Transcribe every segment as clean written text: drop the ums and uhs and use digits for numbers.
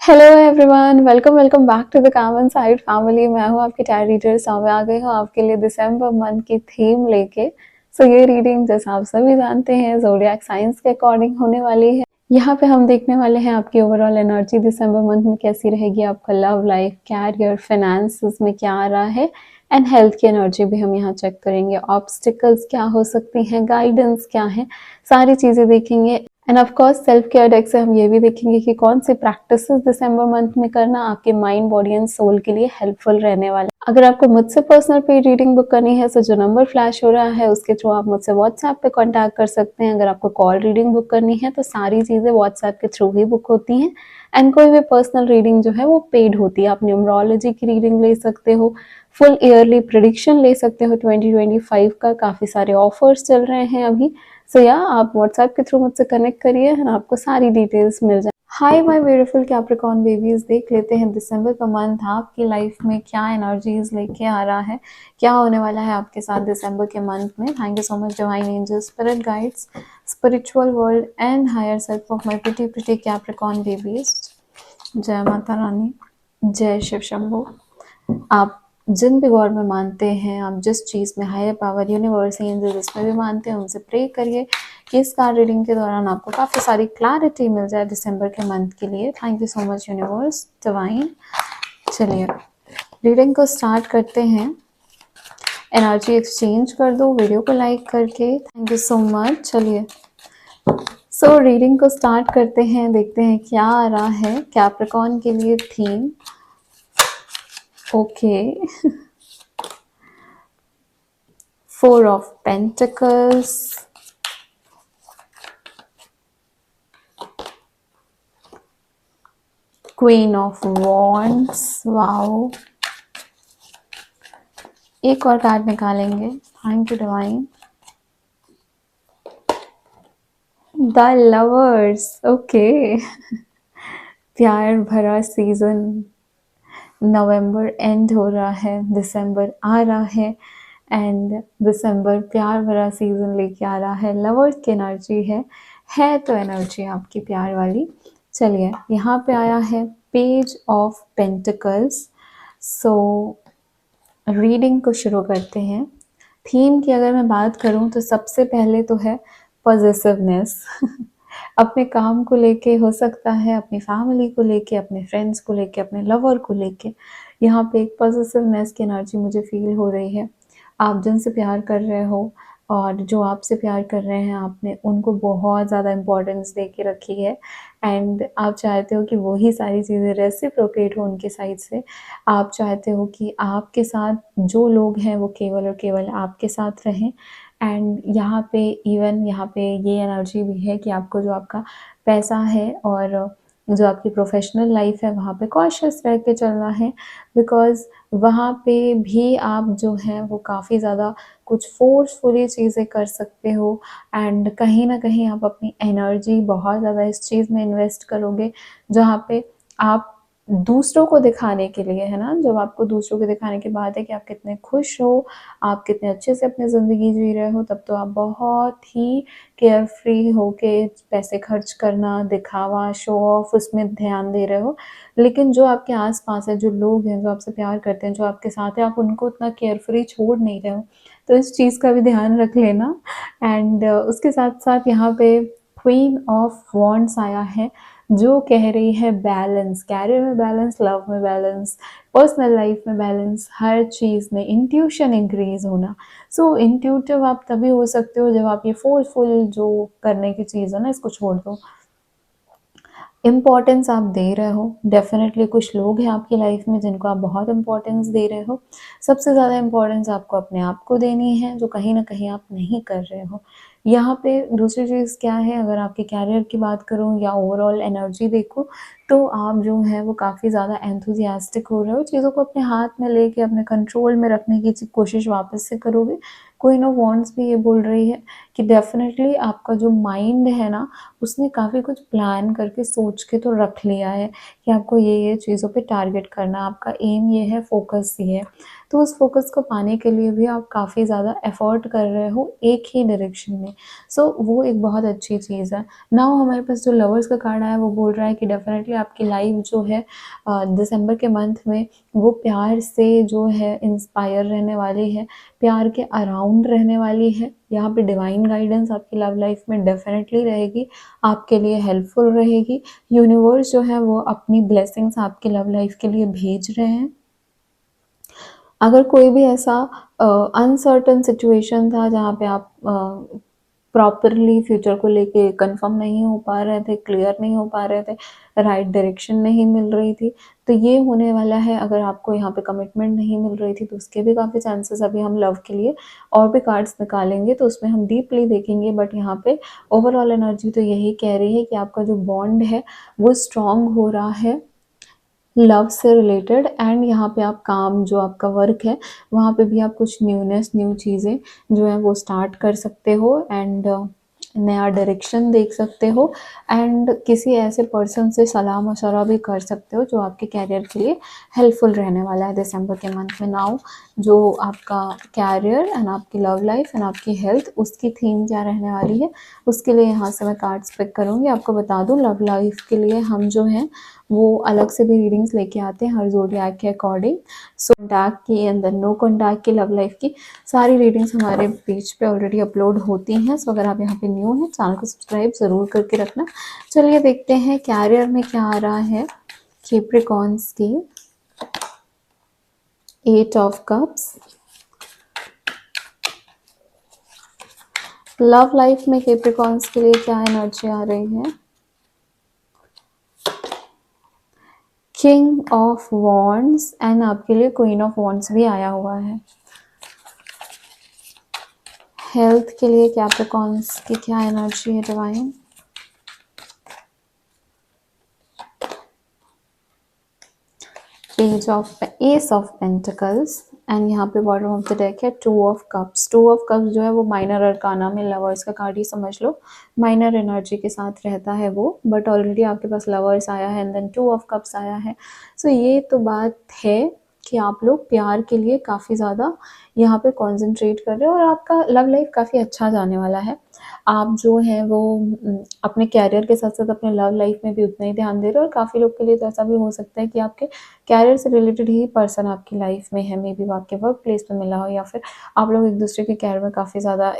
Hello everyone, welcome welcome back to the काम and side family. मैं हूँ आपकी टैरो रीडर सौम्या। आ गई हूँ आपके लिए दिसंबर मंथ की थीम लेके। ये रीडिंग जैसा आप सभी जानते हैं ज़ोडिएक साइंस के अकॉर्डिंग होने वाली है। यहाँ पे हम देखने वाले हैं आपकी ओवरऑल एनर्जी दिसंबर मंथ में कैसी रहेगी। आपका लव लाइफ, कैरियर, फाइनेंसेस में क्या आ रहा है एंड हेल्थ की एनर्जी भी हम यहाँ चेक करेंगे। ऑब्स्टिकल्स क्या हो सकती हैं, गाइडेंस क्या है, सारी चीज़ें देखेंगे। End of course self care deck से हम ये भी देखेंगे कि कौन सी प्रैक्टिसेस दिसंबर मंथ में करना आपके माइंड, बॉडी एंड सोल के लिए हेल्पफुल रहने वाले। अगर आपको मुझसे पर्सनल पेड रीडिंग बुक करनी है तो जो नंबर फ्लैश हो रहा है उसके थ्रू आप मुझसे व्हाट्सएप पे कांटेक्ट कर सकते हैं। अगर आपको कॉल रीडिंग बुक करनी है तो सारी चीज़ें व्हाट्सएप के थ्रू ही बुक होती हैं। एंड कोई भी पर्सनल रीडिंग जो है वो पेड होती है। आप न्यूमरोलॉजी की रीडिंग ले सकते हो, फुल ईयरली प्रिडिक्शन ले सकते हो 2025 का। काफ़ी सारे ऑफर्स चल रहे हैं अभी। या आप व्हाट्सएप के थ्रू मुझसे कनेक्ट करिए और आपको सारी डिटेल्स मिल जाए। Hi my beautiful Capricorn babies, देख लेते हैं दिसंबर का मंथ आपकी लाइफ में क्या एनर्जीज लेके आ रहा है, क्या होने वाला है आपके साथ दिसंबर के मंथ में। Thank you so much divine angels, spirit guides, spiritual world and higher self of my pretty pretty Capricorn babies. जय माता रानी, जय शिव शंभू। आप जिन भी गॉड में मानते हैं, आप जिस चीज़ में हायर पावर, यूनिवर्स, एंजल जिसमें भी मानते हैं, उनसे प्रे करिए कि इस कार्ड रीडिंग के दौरान आपको काफ़ी सारी क्लैरिटी मिल जाए दिसंबर के मंथ के लिए। Thank you so much universe divine. चलिए रीडिंग को स्टार्ट करते हैं। एनर्जी एक्सचेंज कर दो वीडियो को लाइक करके। Thank you so much. चलिए रीडिंग को स्टार्ट करते हैं, देखते हैं क्या आ रहा है कैप्रिकॉर्न के लिए theme. Okay, Four of Pentacles, Queen of Wands, wow. एक और कार्ड निकालेंगे। Thank you divine. The lovers, okay. प्यार भरा सीजन, नवंबर एंड हो रहा है, दिसंबर आ रहा है एंड दिसंबर प्यार भरा सीजन लेके आ रहा है। लवर्स की एनर्जी है तो एनर्जी आपकी प्यार वाली। चलिए यहाँ पे आया है पेज ऑफ पेंटिकल्स। रीडिंग को शुरू करते हैं। थीम की अगर मैं बात करूं तो सबसे पहले तो है पॉजिटिवनेस। अपने काम को लेके हो सकता है, अपनी फैमिली को लेके, अपने फ्रेंड्स को लेके, अपने लवर को लेके। यहाँ पे एक पॉजिटिवनेस की एनर्जी मुझे फील हो रही है। आप जिनसे प्यार कर रहे हो और जो आपसे प्यार कर रहे हैं, आपने उनको बहुत ज़्यादा इम्पोर्टेंस दे के रखी है एंड आप चाहते हो कि वही सारी चीज़ें रेसिप्रोकेट हो उनके साइड से। आप चाहते हो कि आपके साथ जो लोग हैं वो केवल और केवल आपके साथ रहें। एंड यहाँ पे इवन यहाँ पे ये एनर्जी भी है कि आपको जो आपका पैसा है और जो आपकी प्रोफेशनल लाइफ है वहाँ पे कॉशियस रह के चलना है। बिकॉज़ वहाँ पे भी आप जो हैं वो काफ़ी ज़्यादा कुछ फोर्सफुली चीज़ें कर सकते हो एंड कहीं न कहीं आप अपनी एनर्जी बहुत ज़्यादा इस चीज़ में इन्वेस्ट करोगे जहाँ पे आप दूसरों को दिखाने के लिए, है ना, जब आपको दूसरों को दिखाने की बात है कि आप कितने खुश हो, आप कितने अच्छे से अपनी ज़िंदगी जी रहे हो, तब तो आप बहुत ही केयर फ्री होके पैसे खर्च करना, दिखावा, शो ऑफ, उसमें ध्यान दे रहे हो। लेकिन जो आपके आस-पास है, जो लोग हैं, जो आपसे प्यार करते हैं, जो आपके साथ है, आप उनको उतना केयर फ्री छोड़ नहीं रहे हो। तो इस चीज़ का भी ध्यान रख लेना। एंड उसके साथ-साथ यहाँ पे क्वीन ऑफ वॉन्ड्स आया है, जो कह रही है बैलेंस, कैरियर में बैलेंस, लव में बैलेंस, पर्सनल लाइफ में बैलेंस, हर चीज़ में इंट्यूशन इंक्रीज़ होना। इंट्यूटिव आप तभी हो सकते हो जब आप ये फोर्सफुल जो करने की चीज़ है ना, इसको छोड़ दो। इम्पोर्टेंस आप दे रहे हो, डेफ़िनेटली कुछ लोग हैं आपकी लाइफ में जिनको आप बहुत इम्पोर्टेंस दे रहे हो। सबसे ज़्यादा इम्पोर्टेंस आपको अपने आप को देनी है, जो कहीं न कहीं आप नहीं कर रहे हो। यहाँ पे दूसरी चीज़ क्या है, अगर आपके कैरियर की बात करूँ या ओवरऑल एनर्जी देखूँ, तो आप जो है वो काफ़ी ज़्यादा एंथुसियास्टिक हो रहे हो, चीज़ों को अपने हाथ में लेके अपने कंट्रोल में रखने की कोशिश वापस से करोगे। क्वीन ऑफ वॉन्ड्स भी ये बोल रही है कि डेफ़िनेटली आपका जो माइंड है ना, उसने काफ़ी कुछ प्लान करके सोच के तो रख लिया है कि आपको ये चीज़ों पे टारगेट करना है, आपका एम ये है, फोकस ये है। तो उस फ़ोकस को पाने के लिए भी आप काफ़ी ज़्यादा एफ़र्ट कर रहे हो एक ही डायरेक्शन में। सो वो एक बहुत अच्छी चीज़ है। नाउ हमारे पास जो लवर्स का कार्ड आया है वो बोल रहा है कि डेफ़िनेटली आपकी लाइफ़ जो है दिसंबर के मंथ में वो प्यार से जो है इंस्पायर रहने वाली है, प्यार के अराउंड रहने वाली है। यहाँ पे डिवाइन गाइडेंस आपकी लव लाइफ़ में डेफ़िनेटली रहेगी, आपके लिए हेल्पफुल रहेगी। यूनिवर्स जो है वो अपनी ब्लेसिंग्स आपकी लव लाइफ़ के लिए भेज रहे हैं। अगर कोई भी ऐसा अनसर्टेन सिचुएशन था जहाँ पे आप प्रॉपरली फ्यूचर को लेके कंफर्म नहीं हो पा रहे थे, क्लियर नहीं हो पा रहे थे, राइट डायरेक्शन नहीं मिल रही थी, तो ये होने वाला है। अगर आपको यहाँ पे कमिटमेंट नहीं मिल रही थी तो उसके भी काफ़ी चांसेस अभी हम लव के लिए और भी कार्ड्स निकालेंगे तो उसमें हम डीपली देखेंगे। बट यहाँ पे ओवरऑल एनर्जी तो यही कह रही है कि आपका जो बॉन्ड है वो स्ट्रॉन्ग हो रहा है लव से रिलेटेड। एंड यहाँ पे आप काम जो आपका वर्क है वहाँ पे भी आप कुछ न्यूनेस न्यू चीज़ें जो है वो स्टार्ट कर सकते हो एंड नया डायरेक्शन देख सकते हो एंड किसी ऐसे पर्सन से सलाह मशवरा भी कर सकते हो जो आपके कैरियर के लिए हेल्पफुल रहने वाला है दिसंबर के मंथ में। नाउ जो आपका कैरियर एंड आपकी लव लाइफ एंड आपकी हेल्थ उसकी थीम क्या रहने वाली है उसके लिए यहाँ से मैं कार्ड्स पिक करूँगी। आपको बता दूँ लव लाइफ के लिए हम जो हैं वो अलग से भी रीडिंग्स लेके आते हैं हर ज़ोडिएक के अकॉर्डिंग। सो कॉन्टैक्ट की एंड देन नो कॉन्टैक्ट की लव लाइफ की सारी रीडिंग्स हमारे पेज पे ऑलरेडी अपलोड होती हैं। सो अगर आप यहाँ पे न्यू हैं चैनल को सब्सक्राइब ज़रूर करके रखना। चलिए देखते हैं कैरियर में क्या आ रहा है कैप्रिकॉर्न्स की। 8 ऑफ कप्स। लव लाइफ में कैप्रिकॉर्न्स के लिए क्या एनर्जी आ रही है? किंग ऑफ वॉन्ड्स एंड आपके लिए क्वीन ऑफ वॉन्ड्स भी आया हुआ है। हेल्थ के लिए कैप्रिकॉर्न्स की क्या एनर्जी है divine? S of pentacles and यहाँ पे बॉटम ऑफ द डेक है 2 ऑफ कप्स। 2 ऑफ कप्स जो है वो माइनर अरकाना में लवर्स का कार्ड ही समझ लो, माइनर एनर्जी के साथ रहता है वो। बट ऑलरेडी आपके पास लवर्स आया है एंड देन 2 ऑफ कप्स आया है। सो ये तो बात है कि आप लोग प्यार के लिए काफ़ी ज़्यादा यहाँ पे कॉन्सेंट्रेट कर रहे हो और आपका लव लाइफ काफ़ी अच्छा जाने वाला है। आप जो हैं वो अपने कैरियर के साथ साथ अपने लव लाइफ में भी उतना ही ध्यान दे रहे हो और काफ़ी लोग के लिए तो ऐसा भी हो सकता है कि आपके कैरियर से रिलेटेड ही पर्सन आपकी लाइफ में है। मे बी वो आपके वर्क प्लेस पे मिला हो या फिर आप लोग एक दूसरे के कैरियर में काफ़ी ज़्यादा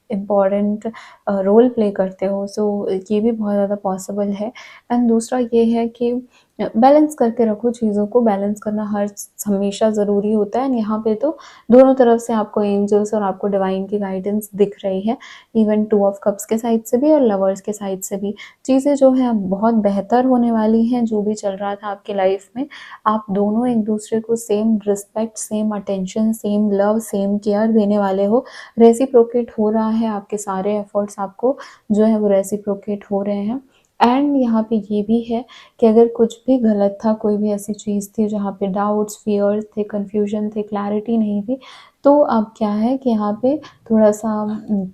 इम्पॉर्टेंट रोल प्ले करते हो। सो ये भी बहुत ज़्यादा पॉसिबल है। एंड दूसरा ये है कि बैलेंस करके रखो चीज़ों को। बैलेंस करना हर हमेशा ज़रूरी होता है एंड यहाँ पे तो दोनों तरफ से आपको एंजल्स और आपको डिवाइन की गाइडेंस दिख रही है। इवन 2 ऑफ कप्स के साइड से भी और लवर्स के साइड से भी चीज़ें जो है बहुत बेहतर होने वाली हैं। जो भी चल रहा था आपकी लाइफ में आप दोनों एक दूसरे को same respect, same attention, same love, same care देने वाले हो। रेसिप्रोकेट हो रहा है, आपके सारे एफर्ट्स आपको जो है वो रेसिप्रोकेट हो रहे हैं। एंड यहाँ पे ये भी है कि अगर कुछ भी गलत था, कोई भी ऐसी चीज़ थी जहाँ पे डाउट्स, फियर्स थे, कन्फ्यूजन थे, क्लैरिटी नहीं थी, तो अब क्या है कि यहाँ पे थोड़ा-सा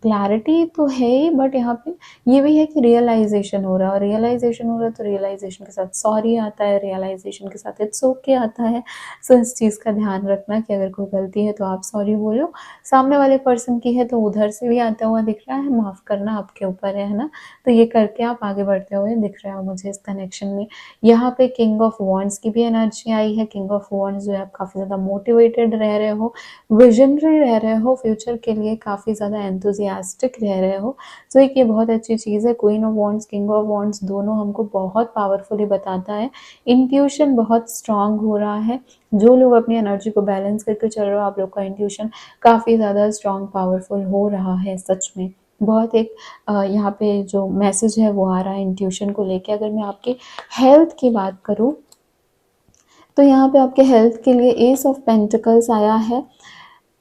क्लैरिटी तो है ही बट यहाँ पे ये भी है कि रियलाइज़ेशन हो रहा है और रियलाइज़ेशन हो रहा है तो रियलाइज़ेशन के साथ सॉरी आता है, रियलाइज़ेशन के साथ इट्स ओके आता है। सो इस चीज़ का ध्यान रखना कि अगर कोई गलती है तो आप सॉरी बोलो। सामने वाले पर्सन की है तो उधर से भी आता हुआ दिख रहा है, माफ़ करना आपके ऊपर है ना? तो ये करके आप आगे बढ़ते हुए दिख रहे हो मुझे इस कनेक्शन में। यहाँ पे किंग ऑफ वॉन्ड्स की भी एनर्जी आई है। किंग ऑफ वॉन्ड्स जो है आप काफ़ी ज़्यादा मोटिवेटेड रह रहे हो, विजनरी रह रहे हो, फ्यूचर के लिए काफ़ी ज़्यादा एंथुसियास्टिक रह रहे हो। सो एक ये बहुत अच्छी चीज़ है। Queen of wands, king of wands दोनों हमको बहुत पावरफुली बताता है। इंट्यूशन बहुत स्ट्रॉन्ग हो रहा है। जो लोग अपनी एनर्जी को बैलेंस करके चल रहे हो आप लोग का इंट्यूशन काफ़ी ज़्यादा स्ट्रॉन्ग, पावरफुल हो रहा है सच में। बहुत एक यहाँ पे जो मैसेज है वो आ रहा है इंट्यूशन को लेके। अगर मैं आपकी हेल्थ की बात करूँ तो यहाँ पे आपके हेल्थ के लिए एस ऑफ पेंटिकल्स आया है।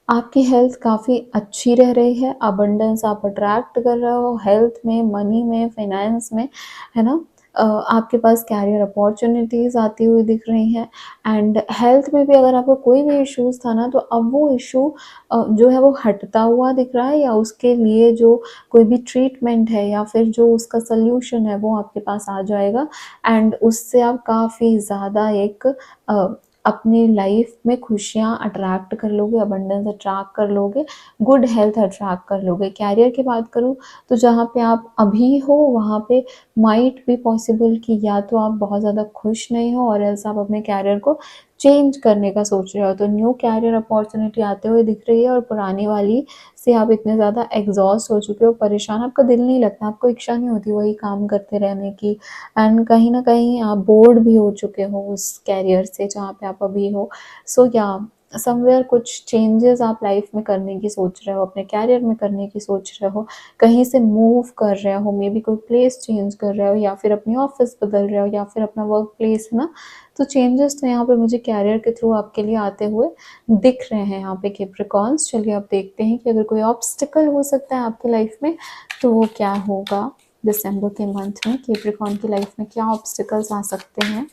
आपकी हेल्थ काफ़ी अच्छी रह रही है, अबंडेंस आप अट्रैक्ट कर रहे हो हेल्थ में, मनी में, फाइनेंस में, है ना? आपके पास कैरियर अपॉर्चुनिटीज़ आती हुई दिख रही हैं एंड हेल्थ में भी अगर आपको कोई भी इश्यूज़ था ना तो अब वो इश्यू जो है वो हटता हुआ दिख रहा है या उसके लिए जो कोई भी ट्रीटमेंट है या फिर जो उसका सल्यूशन है वो आपके पास आ जाएगा एंड उससे आप काफ़ी ज़्यादा एक अपनी लाइफ में खुशियाँ अट्रैक्ट कर लोगे, अबंडेंस अट्रैक्ट कर लोगे, गुड हेल्थ अट्रैक्ट कर लोगे। कैरियर की बात करूँ तो जहाँ पे आप अभी हो वहाँ पे माइट बी पॉसिबल कि या तो आप बहुत ज़्यादा खुश नहीं हो और एल्स आप अपने कैरियर को चेंज करने का सोच रहे हो। तो न्यू कैरियर अपॉर्चुनिटी आते हुए दिख रही है और पुरानी वाली से आप इतने ज़्यादा एग्जॉस्ट हो चुके हो, परेशान, आपका दिल नहीं लगता, आपको इच्छा नहीं होती वही काम करते रहने की, एंड कहीं न कहीं आप बोर्ड भी हो चुके हो उस कैरियर से जहाँ पे आप अभी हो। सो या समवेयर कुछ चेंजेस आप लाइफ में करने की सोच रहे हो, अपने कैरियर में करने की सोच रहे हो, कहीं से मूव कर रहे हो, मे बी कोई प्लेस चेंज कर रहे हो या फिर अपनी ऑफिस बदल रहे हो या फिर अपना वर्क प्लेस है ना। तो चेंजेस तो यहाँ पे मुझे कैरियर के थ्रू आपके लिए आते हुए दिख रहे हैं यहाँ पे कैप्रिकॉर्न्स। चलिए अब देखते हैं कि अगर कोई ऑब्स्टिकल हो सकता है आपकी लाइफ में तो वो क्या होगा। दिसंबर के मंथ में कैप्रिकॉर्न की लाइफ में क्या ऑब्स्टिकल्स आ सकते हैं।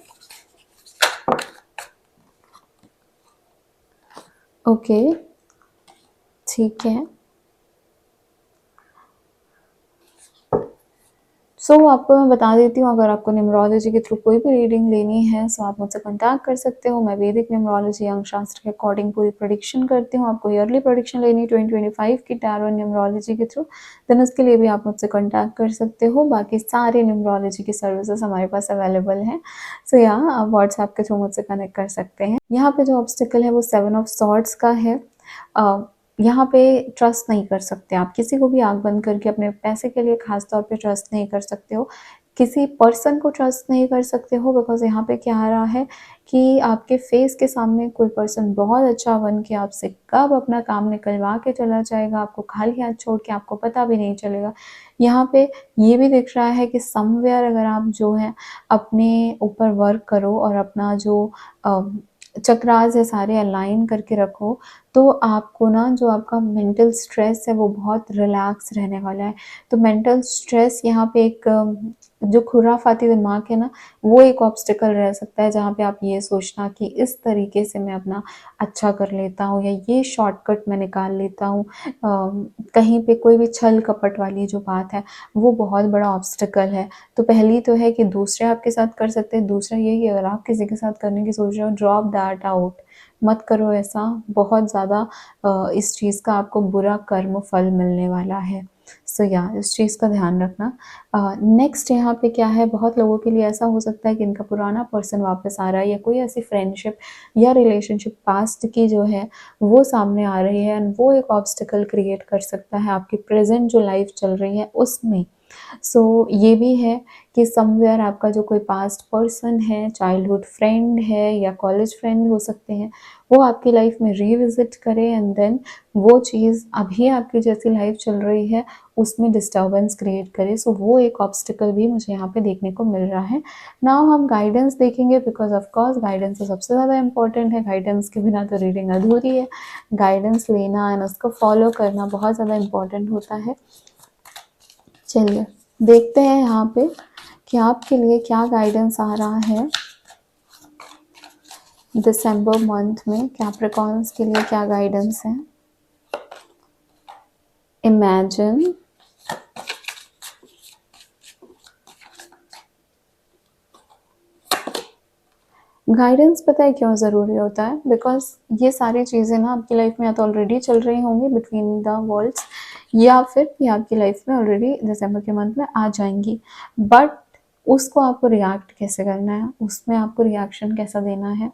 ओके, ठीक है। आपको मैं बता देती हूँ, अगर आपको न्यूमरोलॉजी के थ्रू कोई भी रीडिंग लेनी है सो आप मुझसे कॉन्टैक्ट कर सकते हो। मैं वैदिक न्यूमरोलॉजी अंक शास्त्र के अकॉर्डिंग पूरी प्रेडिक्शन करती हूँ। आपको ईयरली प्रेडिक्शन लेनी है 2025 की टैरो न्यूमरोलॉजी के थ्रू, देन उसके लिए भी आप मुझसे कॉन्टैक्ट कर सकते हो। बाकी सारे न्यूमरोलॉजी की सर्विसेज हमारे पास अवेलेबल हैं। यहाँ आप व्हाट्सएप के थ्रू मुझसे कनेक्ट कर सकते हैं। यहाँ पे जो ऑब्स्टिकल है वो 7 ऑफ सॉर्ड्स का है। यहाँ पे ट्रस्ट नहीं कर सकते आप किसी को भी, आँख बंद करके अपने पैसे के लिए खास तौर पे ट्रस्ट नहीं कर सकते हो, किसी पर्सन को ट्रस्ट नहीं कर सकते हो, बिकॉज़ यहाँ पे क्या आ रहा है कि आपके फेस के सामने कोई पर्सन बहुत अच्छा बन के आपसे कब अपना काम निकलवा के चला जाएगा, आपको खाली हाथ छोड़ के आपको पता भी नहीं चलेगा। यहाँ पे ये भी दिख रहा है कि समवेयर अगर आप जो है अपने ऊपर वर्क करो और अपना जो अ, चक्रास है सारे अलाइन करके रखो, तो आपको ना जो आपका मेंटल स्ट्रेस है वो बहुत रिलैक्स रहने वाला है। तो मेंटल स्ट्रेस यहाँ पे एक जो खुराफाती दिमाग है ना, वो एक ऑब्स्टिकल रह सकता है जहाँ पे आप ये सोचना कि इस तरीके से मैं अपना अच्छा कर लेता हूँ या ये शॉर्टकट मैं निकाल लेता हूँ। कहीं पे कोई भी छल कपट वाली जो बात है वो बहुत बड़ा ऑब्स्टिकल है। तो पहली तो है कि दूसरे आपके साथ कर सकते हैं, दूसरा ये कि अगर आप किसी के साथ करने की सोच रहे हो, ड्रॉप दैट आउट, मत करो ऐसा। बहुत ज़्यादा इस चीज़ का आपको बुरा कर्म फल मिलने वाला है। या इस चीज़ का ध्यान रखना। नेक्स्ट यहाँ पे क्या है, बहुत लोगों के लिए ऐसा हो सकता है कि इनका पुराना पर्सन वापस आ रहा है या कोई ऐसी फ्रेंडशिप या रिलेशनशिप पास्ट की जो है वो सामने आ रही है, एंड वो एक ऑब्स्टिकल क्रिएट कर सकता है आपकी प्रेजेंट जो लाइफ चल रही है उसमें। ये भी है कि समवेयर आपका जो कोई पास्ट पर्सन है, चाइल्डहुड फ्रेंड है या कॉलेज फ्रेंड हो सकते हैं, वो आपकी लाइफ में रिविजिट करे एंड देन वो चीज़ अभी आपकी जैसी लाइफ चल रही है उसमें डिस्टर्बेंस क्रिएट करे। वो एक ऑब्स्टिकल भी मुझे यहाँ पे देखने को मिल रहा है। नाउ हम गाइडेंस देखेंगे, बिकॉज ऑफ कोर्स गाइडेंस तो सबसे ज़्यादा इंपॉर्टेंट है, गाइडेंस के बिना तो रीडिंग अधूरी है। गाइडेंस लेना एंड उसको फॉलो करना बहुत ज़्यादा इंपॉर्टेंट होता है। चलिए देखते हैं यहाँ पे कि आपके लिए क्या गाइडेंस आ रहा है दिसंबर मंथ में। कैप्रिकॉर्न्स के लिए क्या गाइडेंस है। इमेजिन, गाइडेंस पता है क्यों ज़रूरी होता है, बिकॉज ये सारी चीज़ें ना आपकी लाइफ में या तो ऑलरेडी चल रही होंगी बिटवीन द वर्ल्ड्स, या फिर ये आपकी लाइफ में ऑलरेडी दिसंबर के मंथ में आ जाएंगी, बट उसको आपको रिएक्ट कैसे करना है, उसमें आपको रिएक्शन कैसा देना है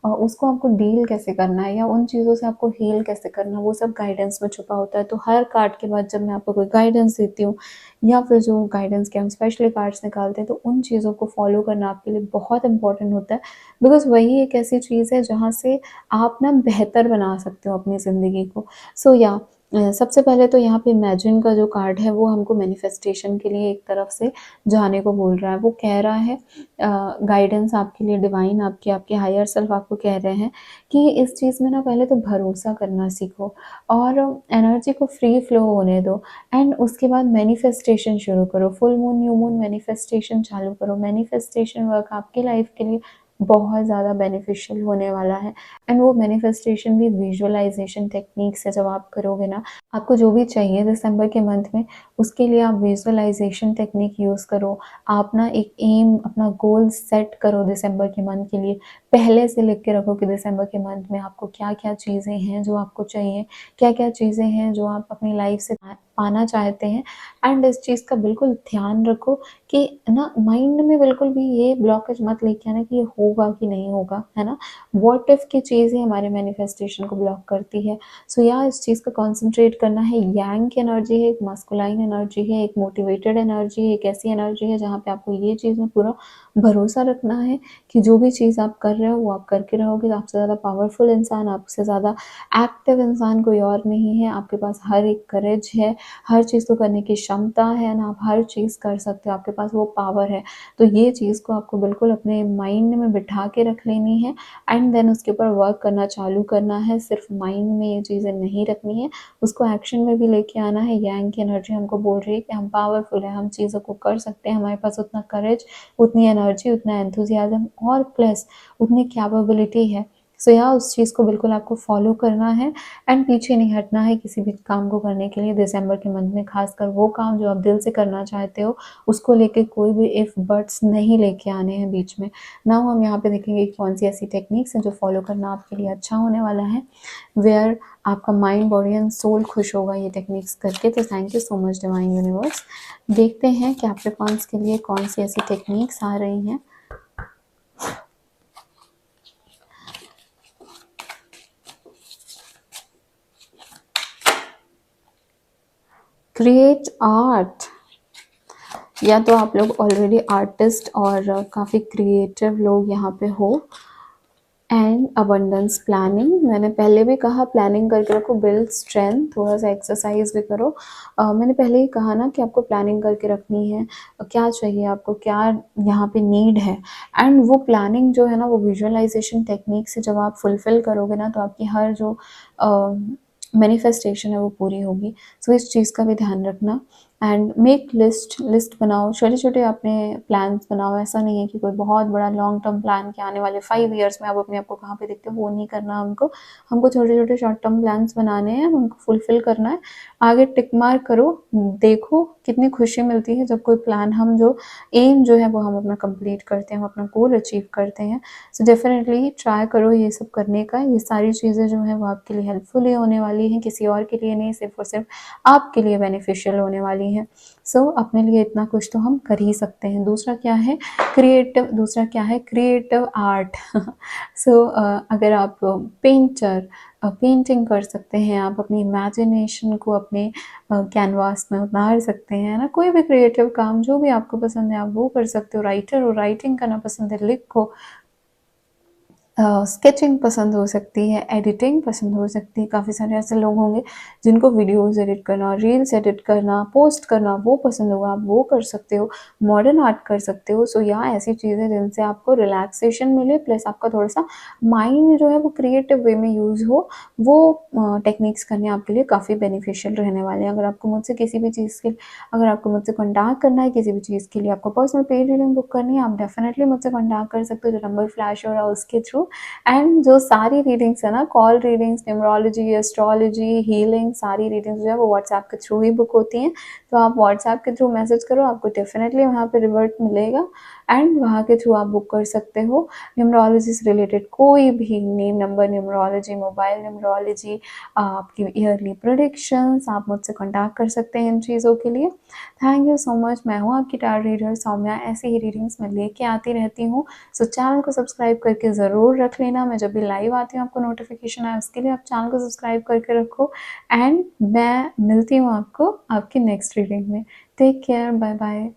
और उसको आपको डील कैसे करना है या उन चीज़ों से आपको हील कैसे करना है, वो सब गाइडेंस में छुपा होता है। तो हर कार्ड के बाद जब मैं आपको कोई गाइडेंस देती हूँ या फिर जो गाइडेंस के हम स्पेशली कार्ड्स निकालते हैं, तो उन चीज़ों को फॉलो करना आपके लिए बहुत इंपॉर्टेंट होता है, बिकॉज वही एक ऐसी चीज़ है जहाँ से आप ना बेहतर बना सकते हो अपनी ज़िंदगी को। या सबसे पहले तो यहाँ पे इमेजिन का जो कार्ड है वो हमको मैनिफेस्टेशन के लिए एक तरफ से जाने को बोल रहा है। वो कह रहा है गाइडेंस आपके लिए डिवाइन, आपके हायर सेल्फ आपको कह रहे हैं कि इस चीज़ में ना पहले तो भरोसा करना सीखो और एनर्जी को फ्री फ्लो होने दो, एंड उसके बाद मैनिफेस्टेशन शुरू करो। Full moon, new moon manifestation चालू करो। मैनिफेस्टेशन वर्क आपकी लाइफ के लिए बहुत ज़्यादा बेनिफिशियल होने वाला है। एंड वो मैनिफेस्टेशन भी विजुअलाइजेशन टेक्निक से जब आप करोगे ना, आपको जो भी चाहिए दिसंबर के मंथ में, उसके लिए आप विजुअलाइजेशन टेक्निक यूज़ करो। आप ना एक एम, अपना गोल सेट करो दिसंबर के मंथ के लिए। पहले से लिख के रखो कि दिसंबर के मंथ में आपको क्या-क्या चीज़ें हैं जो आपको चाहिए, क्या-क्या चीज़ें हैं जो आप अपनी लाइफ से पाना चाहते हैं। एंड इस चीज़ का बिल्कुल ध्यान रखो कि ना माइंड में बिल्कुल भी ये ब्लॉकेज मत लेके आना कि ये होगा कि नहीं होगा, है ना? व्हाट इफ की चीज़ें हमारे मैनिफेस्टेशन को ब्लॉक करती है। सो या इस चीज़ का कॉन्संट्रेट करना है। यांग की एनर्जी है, एक मास्कुलाइन एनर्जी है, एक मोटिवेटेड एनर्जी है, एक ऐसी एनर्जी है जहाँ पे आपको ये चीज़ में पूरा भरोसा रखना है कि जो भी चीज़ आप कर रहे हो वो आप करके रहोगे। आपसे ज़्यादा पावरफुल इंसान, आपसे ज़्यादा एक्टिव इंसान कोई और नहीं है। आपके पास हर एक करेज है, हर चीज़ को करने की क्षमता है ना, आप हर चीज़ कर सकते हो, आपके पास वो पावर है। तो ये चीज़ को आपको बिल्कुल अपने माइंड में बिठा के रख लेनी है एंड देन उसके ऊपर वर्क करना चालू करना है। सिर्फ माइंड में ये चीज़ें नहीं रखनी है, उसको एक्शन में भी लेके आना है। यांग की एनर्जी हमको बोल रही है कि हम पावरफुल हैं, हम चीज़ों को कर सकते हैं, हमारे पास उतना करेज, उतनी एनर्जी, उतना एंथुसियाज़्म और प्लस उतनी कैपेबिलिटी है। सो या उस चीज़ को बिल्कुल आपको फॉलो करना है एंड पीछे नहीं हटना है किसी भी काम को करने के लिए दिसंबर के मंथ में। खासकर वो काम जो आप दिल से करना चाहते हो, उसको लेके कोई भी इफ बट्स नहीं लेके आने हैं बीच में। नाउ हम यहाँ पे देखेंगे कि कौन सी ऐसी टेक्निक्स हैं जो फॉलो करना आपके लिए अच्छा होने वाला है, वेयर आपका माइंड, बॉडी एंड सोल खुश होगा ये टेक्निक्स करके। तो thank you so much divine universe. देखते हैं कैप्रिकॉर्न्स के लिए कौन सी ऐसी टेक्निक्स आ रही हैं। Create art. या तो आप लोग ऑलरेडी आर्टिस्ट और काफ़ी क्रिएटिव लोग यहाँ पे हो। एंड अबंडेंस प्लानिंग, मैंने पहले भी कहा प्लानिंग करके रखो, बिल्ड स्ट्रेंथ, थोड़ा सा एक्सरसाइज भी करो। मैंने पहले ही कहा ना कि आपको प्लानिंग करके रखनी है, क्या चाहिए आपको, क्या यहाँ पे नीड है। एंड वो प्लानिंग जो है ना, वो विजुअलाइजेशन टेक्निक से जब आप फुलफिल करोगे ना, तो आपकी हर जो मैनिफेस्टेशन है वो पूरी होगी। सो इस चीज़ का भी ध्यान रखना। एंड मेक लिस्ट बनाओ, छोटे छोटे अपने प्लान्स बनाओ। ऐसा नहीं है कि कोई बहुत बड़ा लॉन्ग टर्म प्लान के आने वाले 5 ईयर्स में आप अपने आप को कहाँ पे देखते हो, वो नहीं करना हमको छोटे छोटे शॉर्ट टर्म प्लान्स बनाने हैं, उनको फुलफिल करना है। आगे टिक मार्क करो, देखो कितनी खुशी मिलती है जब कोई प्लान, हम जो एम जो है वो हम अपना कंप्लीट करते हैं, हम अपना गोल अचीव करते हैं। सो डेफिनेटली ट्राई करो ये सब करने का। ये सारी चीज़ें जो हैं वो आपके लिए हेल्पफुल ही होने वाली हैं, किसी और के लिए नहीं, सिर्फ और सिर्फ आपके लिए बेनिफिशियल होने वाली हैं। सो अपने लिए इतना कुछ तो हम कर ही सकते हैं। दूसरा क्या है, क्रिएटिव आर्ट। सो अगर आप पेंटर, पेंटिंग कर सकते हैं, आप अपनी इमेजिनेशन को अपने कैनवास में उतार सकते हैं ना। कोई भी क्रिएटिव काम जो भी आपको पसंद है आप वो कर सकते हो। राइटर हो, राइटिंग करना पसंद है, लिखो। स्केचिंग पसंद हो सकती है, एडिटिंग पसंद हो सकती है। काफ़ी सारे ऐसे लोग होंगे जिनको वीडियोज़ एडिट करना, रील्स एडिट करना, पोस्ट करना वो पसंद होगा, आप वो कर सकते हो। मॉडर्न आर्ट कर सकते हो। सो या ऐसी चीज़ें जिनसे आपको रिलैक्सेशन मिले, प्लस आपका थोड़ा-सा माइंड जो है वो क्रिएटिव वे में यूज़ हो, वो टेक्निक्स करने आपके लिए काफ़ी बेनिफिशियल रहने वाले हैं। अगर आपको मुझसे किसी भी चीज़ के अगर आपको मुझसे कॉन्टैक्ट करना है किसी भी चीज़ के लिए, आपको पर्सनल पेड रीडिंग बुक करनी है, आप डेफिनेटली मुझसे कॉन्टैक्ट कर सकते हो, जो नंबर फ्लैश हो रहा है उसके थ्रू। एंड जो सारी रीडिंग्स है ना, call readings, numerology, astrology, healing, सारी रीडिंग्स जो है वो व्हाट्सएप के थ्रू ही बुक होती हैं। तो आप व्हाट्सएप के थ्रू मैसेज करो, आपको डेफिनेटली वहाँ पे रिवर्ट मिलेगा एंड वहाँ के थ्रू आप बुक कर सकते हो। न्यूमरोलॉजी से रिलेटेड कोई भी name, number numerology, mobile numerology, आपकी ईयरली प्रेडिक्शंस, आप मुझसे कॉन्टैक्ट कर सकते हैं इन चीज़ों के लिए। Thank you so much. मैं हूँ आपकी टैरो रीडर सौम्या। ऐसी ही रीडिंग्स मैं लेके आती रहती हूँ। सो चैनल को सब्सक्राइब करके ज़रूर रख लेना। मैं जब भी लाइव आती हूँ आपको नोटिफिकेशन आए, उसके लिए आप चैनल को सब्सक्राइब करके रखो। एंड मैं मिलती हूँ आपको आपकी नेक्स्ट रीडिंग में। Take care, bye bye.